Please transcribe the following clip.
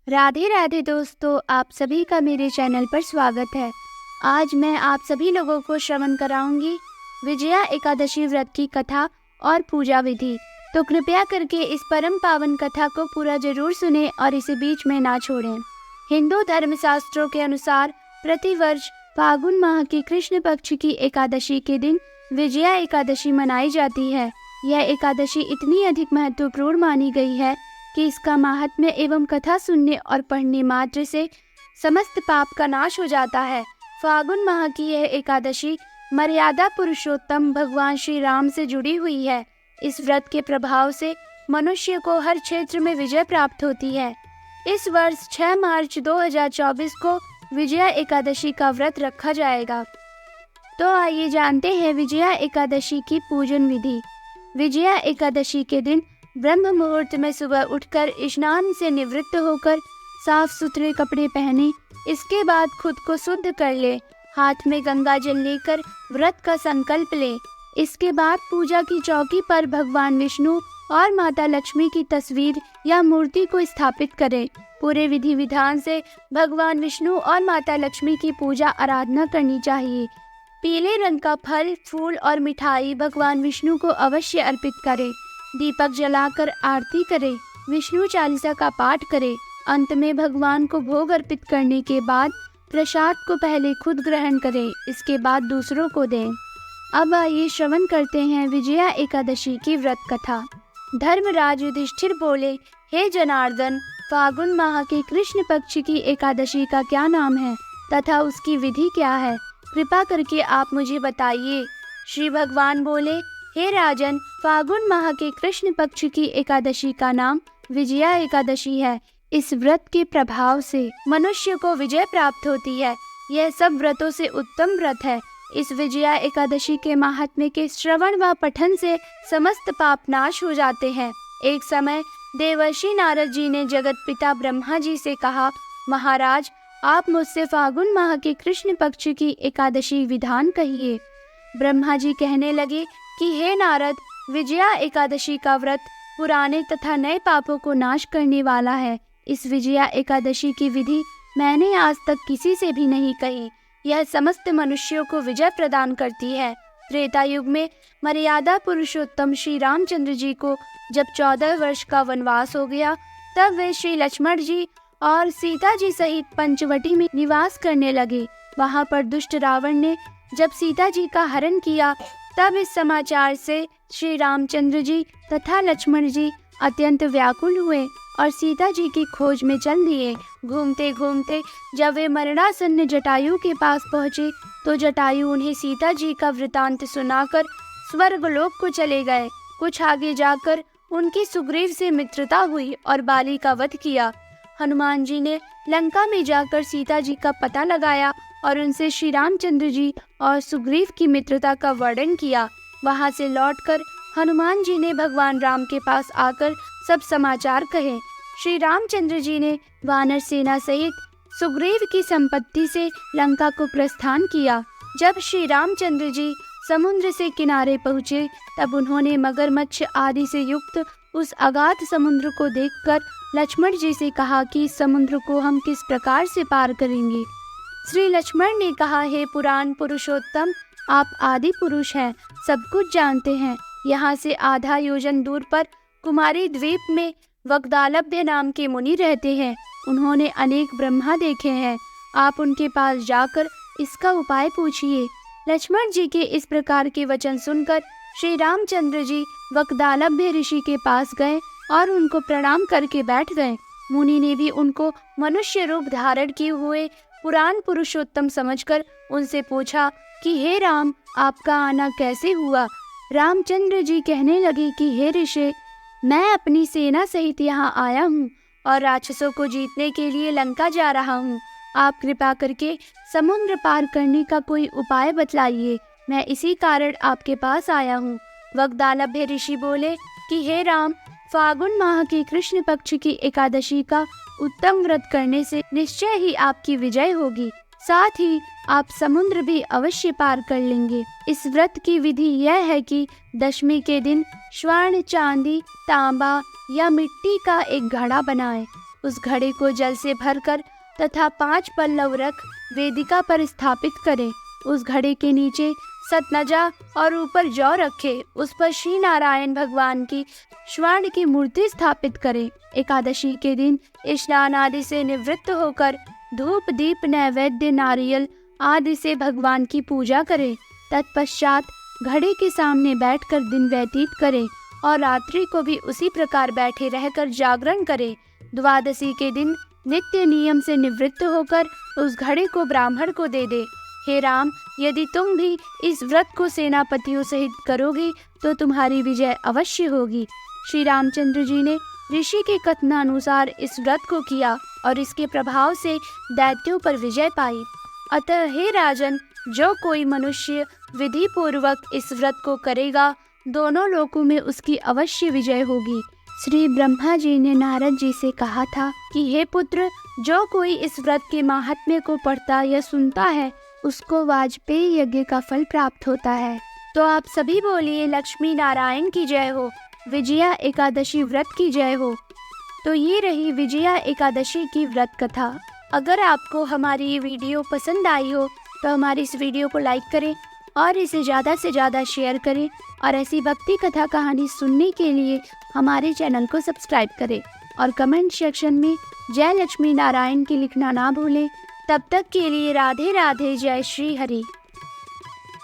राधे राधे दोस्तों, आप सभी का मेरे चैनल पर स्वागत है। आज मैं आप सभी लोगों को श्रवण कराऊंगी विजया एकादशी व्रत की कथा और पूजा विधि। तो कृपया करके इस परम पावन कथा को पूरा जरूर सुने और इसे बीच में ना छोड़ें। हिंदू धर्म शास्त्रों के अनुसार प्रतिवर्ष फागुन माह की कृष्ण पक्ष की एकादशी के दिन विजया एकादशी मनाई जाती है। यह एकादशी इतनी अधिक महत्वपूर्ण मानी गई है कि इसका महात्म्य एवं कथा सुनने और पढ़ने मात्र से समस्त पाप का नाश हो जाता है। फागुन माह की यह एकादशी मर्यादा पुरुषोत्तम भगवान श्री राम से जुड़ी हुई है। इस व्रत के प्रभाव से मनुष्य को हर क्षेत्र में विजय प्राप्त होती है। इस वर्ष 6 मार्च 2024 को विजया एकादशी का व्रत रखा जाएगा। तो आइए जानते हैं विजया एकादशी की पूजन विधि। विजया एकादशी के दिन ब्रह्म मुहूर्त में सुबह उठकर स्नान से निवृत्त होकर साफ सुथरे कपड़े पहने, इसके बाद खुद को शुद्ध कर ले। हाथ में गंगा जल लेकर व्रत का संकल्प ले। इसके बाद पूजा की चौकी पर भगवान विष्णु और माता लक्ष्मी की तस्वीर या मूर्ति को स्थापित करें। पूरे विधि विधान से भगवान विष्णु और माता लक्ष्मी की पूजा आराधना करनी चाहिए। पीले रंग का फल, फूल और मिठाई भगवान विष्णु को अवश्य अर्पित करें। दीपक जलाकर आरती करें। विष्णु चालीसा का पाठ करें। अंत में भगवान को भोग अर्पित करने के बाद प्रसाद को पहले खुद ग्रहण करें, इसके बाद दूसरों को दें। अब आइए श्रवण करते हैं विजया एकादशी की व्रत कथा। धर्मराज युधिष्ठिर बोले, हे जनार्दन, फागुन माह के कृष्ण पक्ष की एकादशी का क्या नाम है तथा उसकी विधि क्या है? कृपा करके आप मुझे बताइए। श्री भगवान बोले, हे राजन, फागुन माह के कृष्ण पक्ष की एकादशी का नाम विजया एकादशी है। इस व्रत के प्रभाव से मनुष्य को विजय प्राप्त होती है। यह सब व्रतों से उत्तम व्रत है। इस विजया एकादशी के महात्म्य के श्रवण व पठन से समस्त पाप नाश हो जाते हैं। एक समय देवर्षि नारद जी ने जगत पिता ब्रह्मा जी से कहा, महाराज, आप मुझसे फागुन माह के कृष्ण पक्ष की एकादशी विधान कहिए। ब्रह्मा जी कहने लगे कि हे नारद, विजया एकादशी का व्रत पुराने तथा नए पापों को नाश करने वाला है। इस विजया एकादशी की विधि मैंने आज तक किसी से भी नहीं कही। यह समस्त मनुष्यों को विजय प्रदान करती है। त्रेता युग में मर्यादा पुरुषोत्तम श्री रामचंद्र जी को जब 14 वर्ष का वनवास हो गया, तब वे श्री लक्ष्मण जी और सीता जी सहित पंचवटी में निवास करने लगे। वहां पर दुष्ट रावण ने जब सीता जी का हरण किया, तब इस समाचार से श्री रामचंद्र जी तथा लक्ष्मण जी अत्यंत व्याकुल हुए और सीता जी की खोज में चल दिए। घूमते घूमते जब वे मरणासन्न जटायु के पास पहुँचे, तो जटायु उन्हें सीता जी का वृतांत सुनाकर स्वर्गलोक को चले गए। कुछ आगे जाकर उनकी सुग्रीव से मित्रता हुई और बाली का वध किया। हनुमान जी ने लंका में जाकर सीता जी का पता लगाया और उनसे श्री रामचंद्र जी और सुग्रीव की मित्रता का वर्णन किया। वहां से लौटकर हनुमान जी ने भगवान राम के पास आकर सब समाचार कहे। श्री रामचंद्र जी ने वानर सेना सहित सुग्रीव की संपत्ति से लंका को प्रस्थान किया। जब श्री रामचंद्र जी समुद्र से किनारे पहुँचे, तब उन्होंने मगरमच्छ आदि से युक्त उस अगाध समुद्र को देखकर लक्ष्मण जी से कहा कि इस समुद्र को हम किस प्रकार से पार करेंगे। श्री लक्ष्मण ने कहा, हे पुराण पुरुषोत्तम, आप आदि पुरुष हैं, सब कुछ जानते हैं। यहाँ से आधा योजन दूर पर कुमारी द्वीप में वग्दालभ्य नाम के मुनि रहते हैं। उन्होंने अनेक ब्रह्मा देखे हैं। आप उनके पास जाकर इसका उपाय पूछिए। लक्ष्मण जी के इस प्रकार के वचन सुनकर श्री रामचंद्र जी वग्दालभ्य ऋषि के पास गए और उनको प्रणाम करके बैठ गए। मुनि ने भी उनको मनुष्य रूप धारण किए हुए पुराण पुरुषोत्तम समझकर उनसे पूछा कि हे राम, आपका आना कैसे हुआ? रामचंद्र जी कहने लगे कि हे ऋषि, मैं अपनी सेना सहित यहाँ आया हूँ और राक्षसों को जीतने के लिए लंका जा रहा हूँ। आप कृपा करके समुद्र पार करने का कोई उपाय बतलाइए। मैं इसी कारण आपके पास आया हूँ। वग्दालभ्य ऋषि बोले कि हे राम, फागुन माह की कृष्ण पक्ष की एकादशी का उत्तम व्रत करने से निश्चय ही आपकी विजय होगी। साथ ही आप समुद्र भी अवश्य पार कर लेंगे। इस व्रत की विधि यह है कि दशमी के दिन स्वर्ण, चांदी, तांबा या मिट्टी का एक घड़ा बनाएं। उस घड़े को जल से भरकर तथा 5 पल्लव रख वेदिका पर स्थापित करें। उस घड़े के नीचे सतनजा और ऊपर जौ रखे। उस पर श्री नारायण भगवान की स्वर्ण की मूर्ति स्थापित करें। एकादशी के दिन स्नान आदि से निवृत्त होकर धूप दीप नैवेद्य नारियल आदि से भगवान की पूजा करें। तत्पश्चात घड़े के सामने बैठकर दिन व्यतीत करें और रात्रि को भी उसी प्रकार बैठे रहकर जागरण करें। द्वादशी के दिन नित्य नियम से निवृत्त होकर उस घड़े को ब्राह्मण को दे दे। हे राम, यदि तुम भी इस व्रत को सेनापतियों सहित करोगे तो तुम्हारी विजय अवश्य होगी। श्री रामचंद्र जी ने ऋषि के कथनानुसार इस व्रत को किया और इसके प्रभाव से दैत्यों पर विजय पाई। अतः हे राजन, जो कोई मनुष्य विधि पूर्वक इस व्रत को करेगा, दोनों लोकों में उसकी अवश्य विजय होगी। श्री ब्रह्मा जी ने नारद जी से कहा था कि हे पुत्र, जो कोई इस व्रत के महात्म्य को पढ़ता या सुनता है, उसको वाजपेयी यज्ञ का फल प्राप्त होता है। तो आप सभी बोलिए लक्ष्मी नारायण की जय हो, विजया एकादशी व्रत की जय हो। तो ये रही विजया एकादशी की व्रत कथा। अगर आपको हमारी ये वीडियो पसंद आई हो तो हमारी इस वीडियो को लाइक करें और इसे ज़्यादा से ज़्यादा शेयर करें और ऐसी भक्ति कथा कहानी सुनने के लिए हमारे चैनल को सब्सक्राइब करें और कमेंट सेक्शन में जय लक्ष्मी नारायण की लिखना ना भूलें। तब तक के लिए राधे राधे, जय श्री हरि।